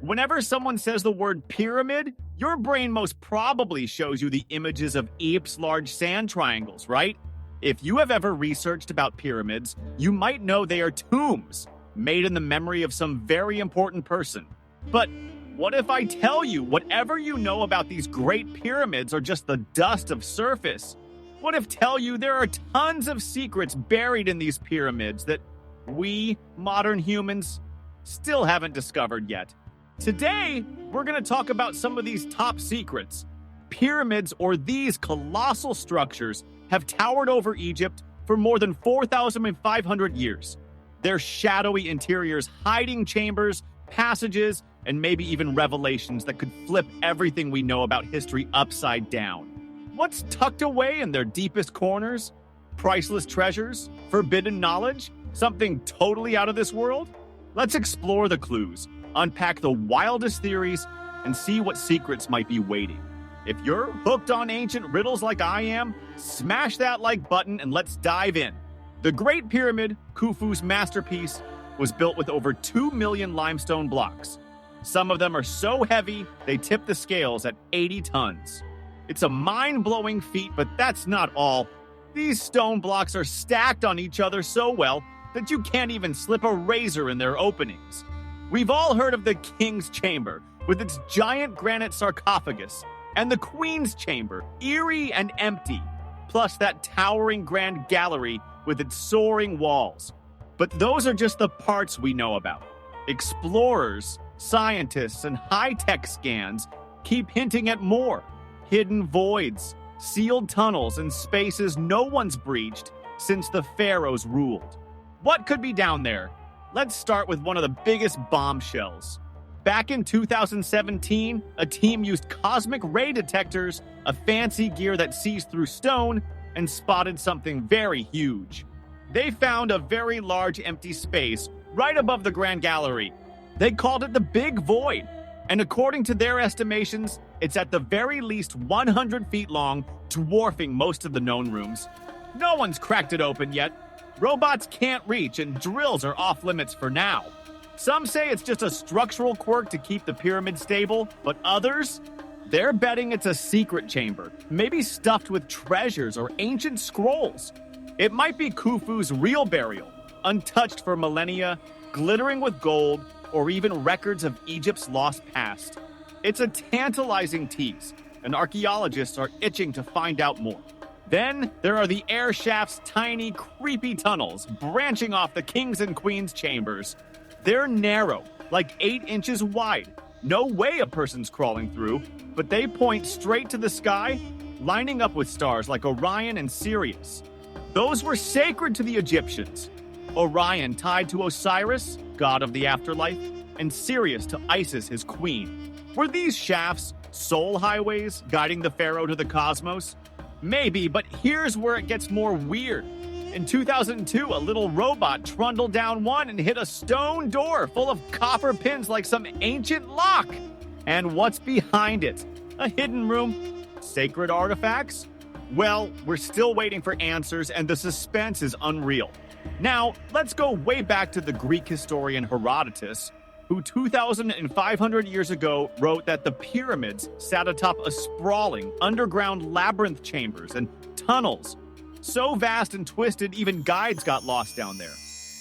Whenever someone says the word pyramid, your brain most probably shows you the images of Egypt's large sand triangles, right? If you have ever researched about pyramids, you might know they are tombs made in the memory of some very important person. But what if I tell you whatever you know about these great pyramids are just the dust of surface? What if tell you there are tons of secrets buried in these pyramids that we, modern humans, still haven't discovered yet? Today, we're going to talk about some of these top secrets. Pyramids, or these colossal structures, have towered over Egypt for more than 4,500 years. Their shadowy interiors hiding chambers, passages, and maybe even revelations that could flip everything we know about history upside down. What's tucked away in their deepest corners? Priceless treasures? Forbidden knowledge? Something totally out of this world? Let's explore the clues, unpack the wildest theories, and see what secrets might be waiting. If you're hooked on ancient riddles like I am, smash that like button and let's dive in. The Great Pyramid, Khufu's masterpiece, was built with over 2 million limestone blocks. Some of them are so heavy, they tip the scales at 80 tons. It's a mind-blowing feat, but that's not all. These stone blocks are stacked on each other so well that you can't even slip a razor in their openings. We've all heard of the King's Chamber, with its giant granite sarcophagus, and the Queen's Chamber, eerie and empty, plus that towering grand gallery with its soaring walls. But those are just the parts we know about. Explorers, scientists, and high-tech scans keep hinting at more. Hidden voids, sealed tunnels, and spaces no one's breached since the pharaohs ruled. What could be down there? Let's start with one of the biggest bombshells. Back in 2017, a team used cosmic ray detectors, a fancy gear that sees through stone, and spotted something very huge. They found a very large empty space right above the Grand Gallery. They called it the Big Void, and according to their estimations, it's at the very least 100 feet long, dwarfing most of the known rooms. No one's cracked it open yet. Robots can't reach, and drills are off limits for now. Some say it's just a structural quirk to keep the pyramid stable, but others, they're betting it's a secret chamber, maybe stuffed with treasures or ancient scrolls. It might be Khufu's real burial, untouched for millennia, glittering with gold, or even records of Egypt's lost past. It's a tantalizing tease, and archaeologists are itching to find out more. Then there are the air shaft's tiny, creepy tunnels branching off the king's and queen's chambers. They're narrow, like 8 inches wide. No way a person's crawling through, but they point straight to the sky, lining up with stars like Orion and Sirius. Those were sacred to the Egyptians. Orion tied to Osiris, god of the afterlife, and Sirius to Isis, his queen. Were these shafts soul highways guiding the pharaoh to the cosmos? Maybe, but here's where it gets more weird. In 2002, a little robot trundled down one and hit a stone door full of copper pins like some ancient lock. And what's behind it? A hidden room? Sacred artifacts? Well, we're still waiting for answers, and the suspense is unreal. Now, let's go way back to the Greek historian Herodotus, who 2,500 years ago wrote that the pyramids sat atop a sprawling underground labyrinth chambers and tunnels, so vast and twisted even guides got lost down there.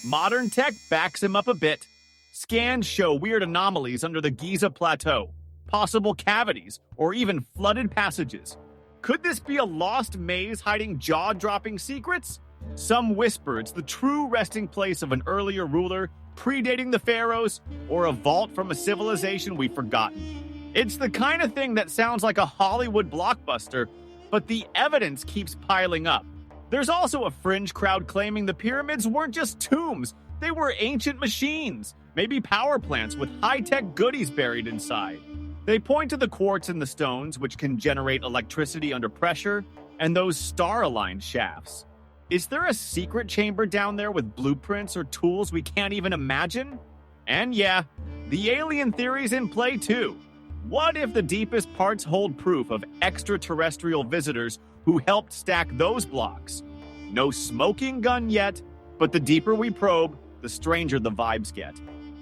Modern tech backs him up a bit. Scans show weird anomalies under the Giza Plateau, possible cavities, or even flooded passages. Could this be a lost maze hiding jaw-dropping secrets? Some whisper it's the true resting place of an earlier ruler, predating the pharaohs, or a vault from a civilization we've forgotten. It's the kind of thing that sounds like a Hollywood blockbuster, but the evidence keeps piling up. There's also a fringe crowd claiming the pyramids weren't just tombs, they were ancient machines, maybe power plants with high-tech goodies buried inside. They point to the quartz in the stones, which can generate electricity under pressure, and those star-aligned shafts. Is there a secret chamber down there with blueprints or tools we can't even imagine? And yeah, the alien theory's in play too. What if the deepest parts hold proof of extraterrestrial visitors who helped stack those blocks? No smoking gun yet, but the deeper we probe, the stranger the vibes get.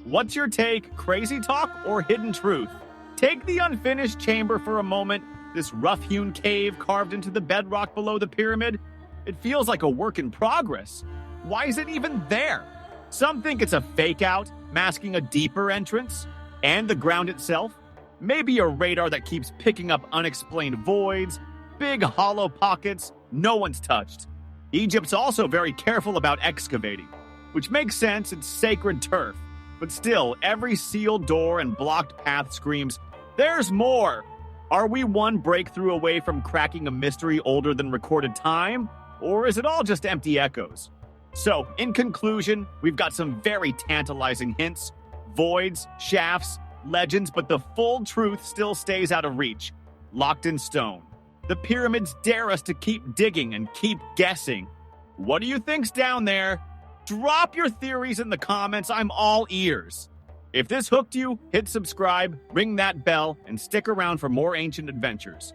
What's your take, crazy talk or hidden truth? Take the unfinished chamber for a moment, this rough-hewn cave carved into the bedrock below the pyramid. It feels like a work in progress. Why is it even there? Some think it's a fake-out, masking a deeper entrance. And the ground itself? Maybe a radar that keeps picking up unexplained voids, big hollow pockets no one's touched. Egypt's also very careful about excavating, which makes sense, it's sacred turf. But still, every sealed door and blocked path screams, "There's more!" Are we one breakthrough away from cracking a mystery older than recorded time? Or is it all just empty echoes? So, in conclusion, we've got some very tantalizing hints, voids, shafts, legends, but the full truth still stays out of reach, locked in stone. The pyramids dare us to keep digging and keep guessing. What do you think's down there? Drop your theories in the comments, I'm all ears. If this hooked you, hit subscribe, ring that bell, and stick around for more ancient adventures.